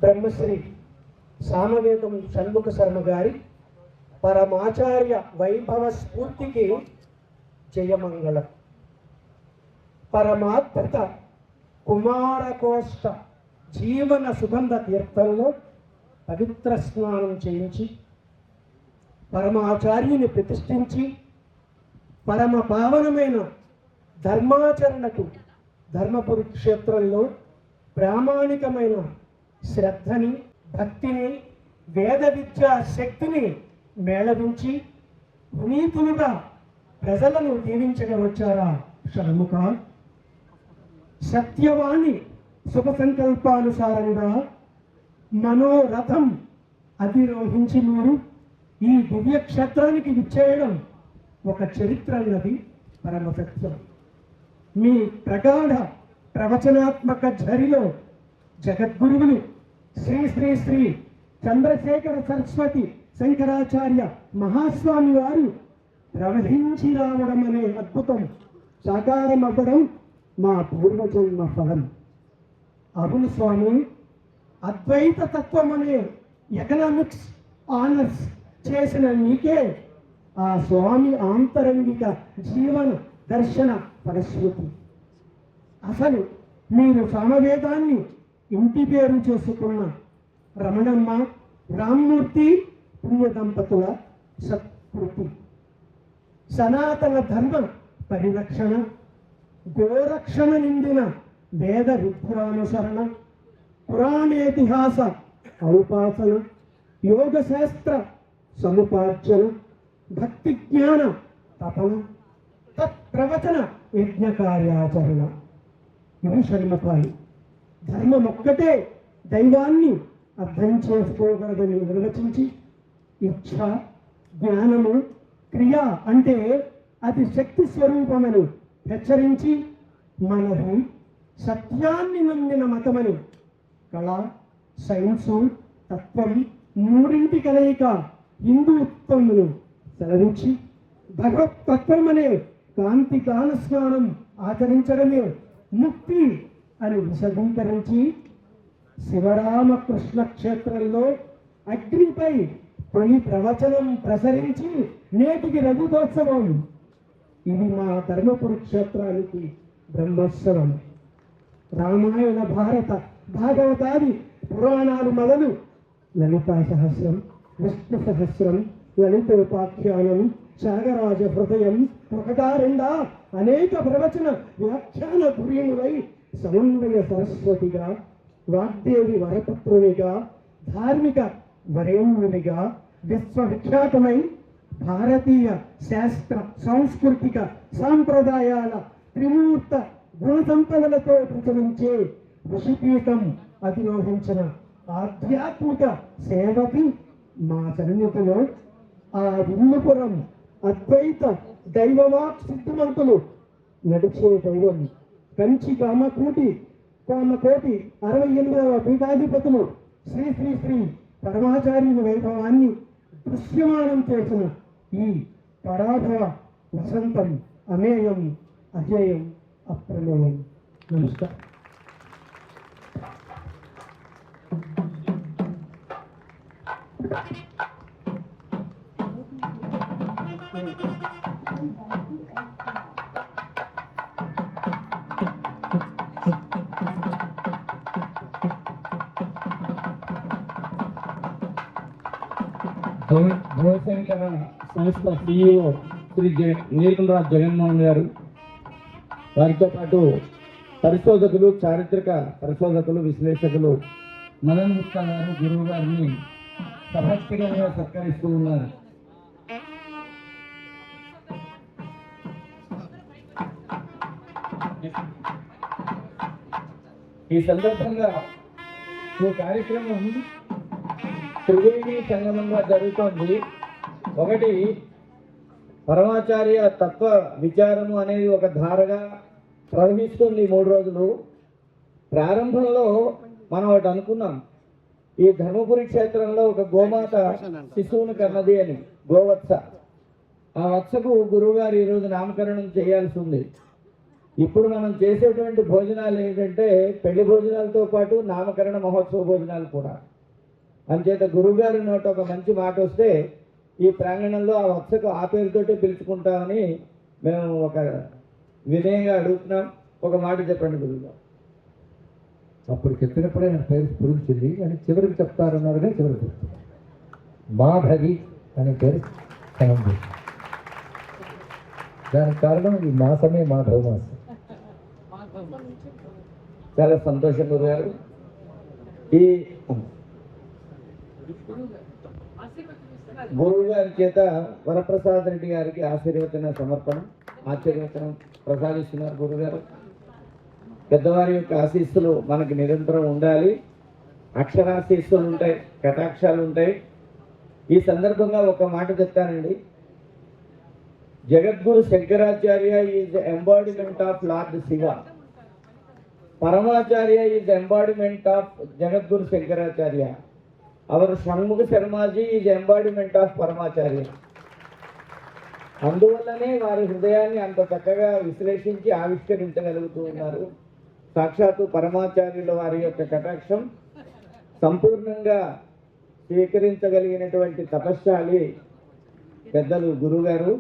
బ్రహ్మశ్రీ సామవేదం షణ్ముఖ శర్మ గారి పరమాచార్య వైభవ స్ఫూర్తికి జయమంగళం. పరమాద్భుత కుమారకోష్ట జీవన సుగంధ తీర్థంలో పవిత్ర స్నానం చేయించి పరమాచార్యుని ప్రతిష్ఠించి పరమ పావనమైన ధర్మాచరణకు ధర్మపురి క్షేత్రంలో ప్రామాణికమైన శ్రద్ధని, భక్తిని, వేద విద్యా శక్తిని మేళవించి పునీతులుగా ప్రజలను దీవించగా వచ్చారా షణ్ముఖ? సత్యవాణి శుభ సంకల్పానుసారంగా మనోరథం అధిరోహించి మీరు ఈ దివ్య క్షేత్రానికి విచ్చేయడం ఒక చరిత్ర అన్నది పరమ సత్యం. మీ ప్రగాఢ ప్రవచనాత్మక ఝరిలో జగద్గురువులు శ్రీ శ్రీ శ్రీ చంద్రశేఖర సరస్వతి శంకరాచార్య మహాస్వామి వారు ప్రవహించి రావడం అనే అద్భుతం సాకారం అవ్వడం మా పూర్వజన్మ ఫలం. అవును స్వామి, అద్వైత తత్వం అనే ఎకనామిక్స్ ఆనర్స్ చేసిన నీకే ఆ స్వామి ఆంతరంగిక జీవన దర్శన ఫలశ్రుతి. అసలు మీరు సామవేదాన్ని ఇంటి పేరు చేసుకున్న రమణమ్మ రామ్మూర్తి పుణ్య దంపతుల సత్కృతి. సనాతన ధర్మ పరిరక్షణ, గోరక్షణ నిండిన వేద విద్యానుసరణ, పురాణేతిహాస ఔపాసన, యోగశాస్త్ర సముపార్జన, భక్తి జ్ఞాన తపన, తత్ప్రవచన యజ్ఞ కార్యాచరణ. ఇవి షణ్ముఖాలు. ధర్మం ఒక్కటే దైవాన్ని అర్థం చేసుకోగలదని నిర్వచించి ఇచ్ఛ, జ్ఞానము, క్రియ అంటే అది శక్తి స్వరూపమని హెచ్చరించి మనది సత్యాన్ని నమ్మిన మతమని కళ, సైన్సు, తత్వం మూడింటి కలయిక హిందూత్వమును సెలవించి భగవతత్వం అనే కాంతి గాన స్నానం ఆచరించడమే ముక్తి అని విశదీకరించి శివరామకృష్ణ క్షేత్రంలో అగ్నిపై తొలి ప్రవచనం ప్రసరించి నేటికి రజతోత్సవం. ఇది మా ధర్మపురి క్షేత్రానికి బ్రహ్మోత్సవం. రామాయణ, భారత, భాగవతాది పురాణాలు మొదలు లలితా సహస్రం, విష్ణు సహస్రం, లలితోపాఖ్యానం, త్యాగరాజ హృదయం, ఒకటా రెండా అనేక ప్రవచన వ్యాఖ్యాన ధురీణులై సమన్వయ సరస్వతిగా, వాగ్దేవి వరపుత్రునిగా, ధార్మిక వరేణ్యునిగా విశ్వవిఖ్యాతమై భారతీయ శాస్త్ర సాంస్కృతిక సాంప్రదాయాల త్రిమూర్త గుణ సంపదలతో ప్రచురించే ఋషిపీఠం అధిరోహించిన ఆధ్యాత్మిక సేవకి మా సన్నిధిలో ఆ విల్లుపురం అద్వైత దైవవాక్ సిద్ధిమంతులు నడిచే దైవం కంచి కామకోటి 68వ పీఠాధిపతులు శ్రీ శ్రీ శ్రీ పరమాచార్యుల వైభవాన్ని దృశ్యమానం చేసిన ఈ పరాభవ వసంతం అమేయం, అజేయం, అప్రమేయం. నమస్కారం. భవశంకర సంస్థ CEO శ్రీ నీలకంఠరాజు జగన్మోహన్ గారు, వారితో పాటు పరిశోధకులు, చారిత్రక పరిశోధకులు, విశ్లేషకులు మదన్ గుప్తా గారు గురువు గారిని సభక్తిగా సత్కరిస్తూ ఉన్నారు. ఈ సందర్భంగా ఈ కార్యక్రమం త్రివేణి సంగమంగా జరుగుతోంది. ఒకటి పరమాచార్య తత్వ విచారము అనేది ఒక ధారగా ప్రవహిస్తుంది 3 రోజులు. ప్రారంభంలో మనం ఒకటి అనుకున్నాం, ఈ ధర్మపురి క్షేత్రంలో ఒక గోమాత శిశువును కన్నది అని, గోవత్స. ఆ వత్సకు గురువుగారు ఈరోజు నామకరణం చేయాల్సి ఉంది. ఇప్పుడు మనం చేసేటువంటి భోజనాలు ఏంటంటే పెళ్లి భోజనాలతో పాటు నామకరణ మహోత్సవ భోజనాలు కూడా. అంచేత గురువుగారి నోట ఒక మంచి మాట వస్తే ఈ ప్రాంగణంలో ఆ వత్సకు ఆ పేరుతోటే పిలుచుకుంటామని మేము ఒక వినయంగా అడుగుతున్నాం. ఒక మాట చెప్పండి గురువుగారు. అప్పుడు చెప్పినప్పుడే నా పేరు స్ఫురించింది, కానీ చివరికి చెప్తారన్నారు కానీ చివరికి మాధవి అనే పేరు కనుంది. దానికి కారణం ఈ మాసమే మాధవ మాసం. చాలా సంతోషం గురుగారు. ఈ గురువు గారి చేత వరప్రసాద్ రెడ్డి గారికి ఆశీర్వచన సమర్పణం ఆశీర్వచనం ప్రసాదిస్తున్నారు గురుగారు. పెద్దవారి యొక్క ఆశీస్సులు మనకి నిరంతరం ఉండాలి. అక్షరాశీస్సులు ఉంటాయి, కటాక్షాలు ఉంటాయి. ఈ సందర్భంగా ఒక మాట చెప్తానండి. Jagadguru Shankaracharya is embodiment of Lord Shiva. Paramacharya is embodiment of Jagadguru Shankaracharya. Our Shanmukha Sharmaji is embodiment of Paramacharya. అందువల్లనే వారి హృదయాన్ని అంత చక్కగా విశ్లేషించి ఆవిష్కరించగలుగుతూ ఉన్నారు. సాక్షాత్తు పరమాచార్యుల వారి యొక్క కటాక్షం సంపూర్ణంగా స్వీకరించగలిగినటువంటి తపశ్శాలి పెద్దలు గురుగారు.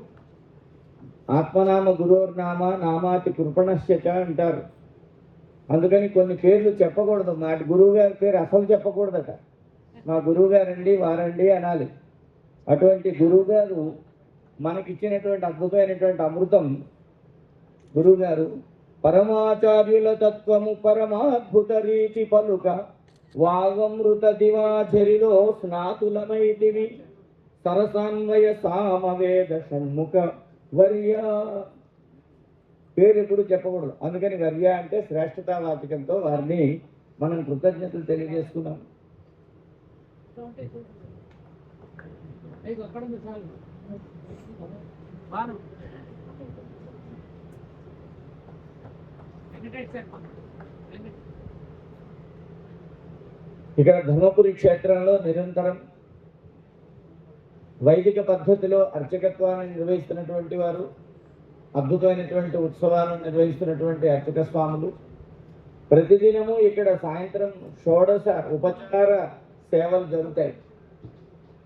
ఆత్మనామ గురోర్నామ నామాతి కృపణశ్చ అంటారు. అందుకని కొన్ని పేర్లు చెప్పకూడదు. మా గురువు గారి పేరు అసలు చెప్పకూడదట. మా గురువు గారండి వారండి అనాలి. అటువంటి గురువు గారు మనకిచ్చినటువంటి అద్భుతమైనటువంటి అమృతం. గురువు గారు పరమాచార్యుల తత్వము పరమాద్భుత రీతి పలుక వాగమృత దివాచరిలో స్నాతులమైతివి సరసాన్వయ సామవేద షణ్ముఖ వర్య. పేరు ఎప్పుడు చెప్పకూడదు. అందుకని వర్య అంటే శ్రేష్ఠతావాచకంతో వారిని మనం కృతజ్ఞతలు తెలియజేసుకున్నాం. ఇక్కడ ధర్మపురి క్షేత్రంలో నిరంతరం వైదిక పద్ధతిలో అర్చకత్వాన్ని నిర్వహిస్తున్నటువంటి వారు, అద్భుతమైనటువంటి ఉత్సవాలను నిర్వహిస్తున్నటువంటి అర్చక స్వాములు. ప్రతిదినము ఇక్కడ సాయంత్రం షోడశ ఉపచార సేవలు జరుగుతాయి.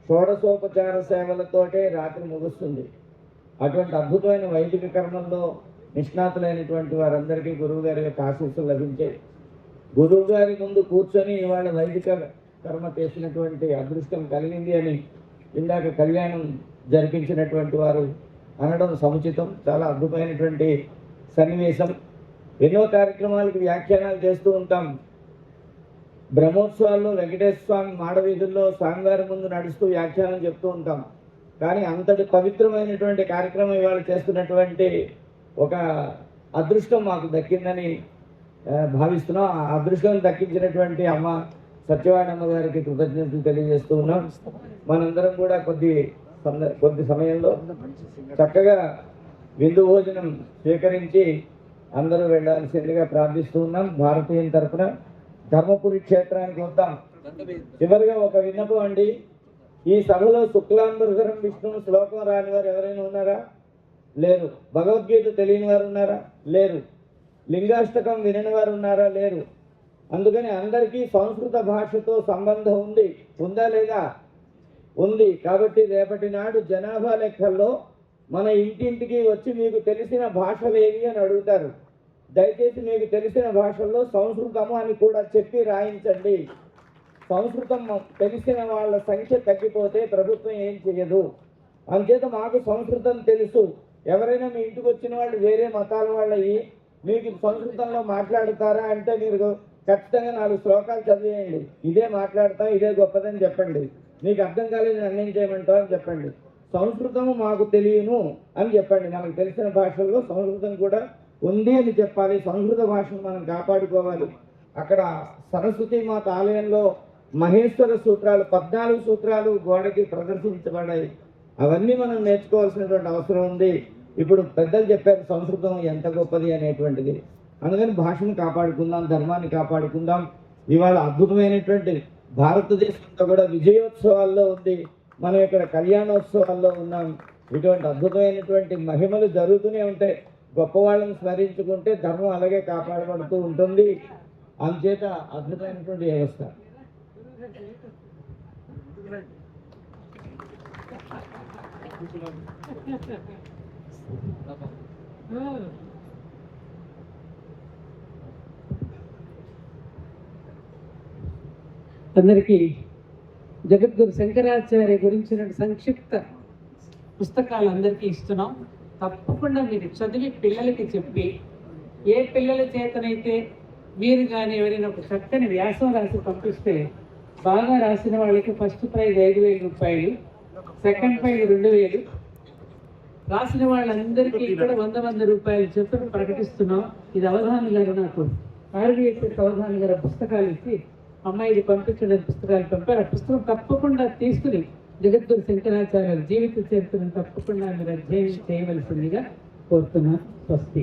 షోడశోపచార సేవలతోటే రాత్రి ముగుస్తుంది. అటువంటి అద్భుతమైన వైదిక కర్మంలో నిష్ణాతులైనటువంటి వారందరికీ గురువు గారి యొక్క ఆశీస్సులు లభించాయి. గురువు గారి ముందు కూర్చొని ఇవాళ వైదిక కర్మ చేసినటువంటి అదృష్టం కలిగింది అని ఇందాక కళ్యాణం జరిపించినటువంటి వారు అనడం సముచితం. చాలా అద్భుతమైనటువంటి సన్నివేశం. ఎన్నో కార్యక్రమాలకు వ్యాఖ్యానాలు చేస్తూ ఉంటాం. బ్రహ్మోత్సవాల్లో వెంకటేశ్వర స్వామి మాడవీధుల్లో స్వామివారి ముందు నడుస్తూ వ్యాఖ్యానం చెప్తూ ఉంటాం. కానీ అంతటి పవిత్రమైనటువంటి కార్యక్రమం ఇవాళ చేస్తున్నటువంటి ఒక అదృష్టం మాకు దక్కిందని భావిస్తున్నాం. ఆ అదృష్టం దక్కించినటువంటి అమ్మ సత్యవాణమ్మ గారికి కృతజ్ఞతలు తెలియజేస్తూ ఉన్నాం. మనందరం కూడా కొద్ది సమయంలో చక్కగా విందు భోజనం స్వీకరించి అందరూ వెళ్ళాల్సిందిగా ప్రార్థిస్తూ ఉన్నాం. భారతీయుల తరఫున ధర్మపురి క్షేత్రానికి వద్దాం. చివరిగా ఒక విన్నపం అండి. ఈ సభలో శుక్లాంబరధరం విష్ణువు శ్లోకం రాని వారు ఎవరైనా ఉన్నారా? లేరు. భగవద్గీత తెలియని వారు ఉన్నారా? లేరు. లింగాష్టకం వినని వారు ఉన్నారా? లేరు. అందుకని అందరికీ సంస్కృత భాషతో సంబంధం ఉంది. ఉందా లేదా? ఉంది. కాబట్టి రేపటి నాడు జనాభా లెక్కల్లో మన ఇంటింటికి వచ్చి మీకు తెలిసిన భాషలు ఏవి అని అడుగుతారు. దయచేసి మీకు తెలిసిన భాషల్లో సంస్కృతము అని కూడా చెప్పి రాయించండి. సంస్కృతం తెలిసిన వాళ్ళ సంఖ్య తగ్గిపోతే ప్రభుత్వం ఏం చేయదు. అంచేత మాకు సంస్కృతం తెలుసు. ఎవరైనా మీ ఇంటికి వచ్చిన వాళ్ళు వేరే మతాల వాళ్ళయి మీకు సంస్కృతంలో మాట్లాడతారా అంటే మీరు ఖచ్చితంగా 4 శ్లోకాలు చదివేయండి. ఇదే మాట్లాడతాం, ఇదే గొప్పదని చెప్పండి. మీకు అర్థం కాలేదు నన్నేం చేయమంటావు అని చెప్పండి. సంస్కృతము మాకు తెలియను అని చెప్పండి. మనకు తెలిసిన భాషల్లో సంస్కృతం కూడా ఉంది అని చెప్పాలి. సంస్కృత భాషను మనం కాపాడుకోవాలి. అక్కడ సరస్వతి మాత ఆలయంలో మహేశ్వర సూత్రాలు 14 సూత్రాలు గోడకి ప్రదర్శించబడ్డాయి. అవన్నీ మనం నేర్చుకోవాల్సినటువంటి అవసరం ఉంది. ఇప్పుడు పెద్దలు చెప్పారు సంస్కృతం ఎంత గొప్పది అనేటువంటిది. అందుకని భాషను కాపాడుకుందాం, ధర్మాన్ని కాపాడుకుందాం. ఇవాళ అద్భుతమైనటువంటి భారతదేశంలో కూడా విజయోత్సవాల్లో ఉంది. మనం ఇక్కడ కళ్యాణోత్సవాల్లో ఉన్నాం. ఇటువంటి అద్భుతమైనటువంటి మహిమలు జరుగుతూనే ఉంటాయి. గొప్పవాళ్ళని స్మరించుకుంటే ధర్మం అలాగే కాపాడబడుతూ ఉంటుంది. అందుచేత అద్భుతమైనటువంటి వ్యవస్థ. అందరికీ జగద్గురు శంకరాచార్య గురించిన సంక్షిప్త పుస్తకాలు అందరికీ ఇస్తున్నాం. తప్పకుండా మీరు చదివి పిల్లలకి చెప్పి, ఏ పిల్లల చేతనైతే మీరు కానీ ఎవరైనా ఒక చక్కని వ్యాసం రాసి పంపిస్తే, బాగా రాసిన వాళ్ళకి ఫస్ట్ ప్రైజ్ 5,000 రూపాయలు, సెకండ్ ప్రైజ్ 2,000, రాసిన వాళ్ళందరికీ ఇక్కడ 100 రూపాయలు చొప్పున ప్రకటిస్తున్నాం. ఇది అవధాని గారు నాకు ఆర్వీఎస్ అవధాని గారు పుస్తకాలు ఇచ్చి అమ్మాయిది పంపించడం పుస్తకాలు పంపారు. ఆ పుస్తకం తప్పకుండా తీసుకుని జగద్గురు శంకరాచార్య జీవిత చరిత్రను తప్పకుండా మీరు అధ్యయనం చేయవలసిందిగా కోరుతున్నాను. స్వస్తి.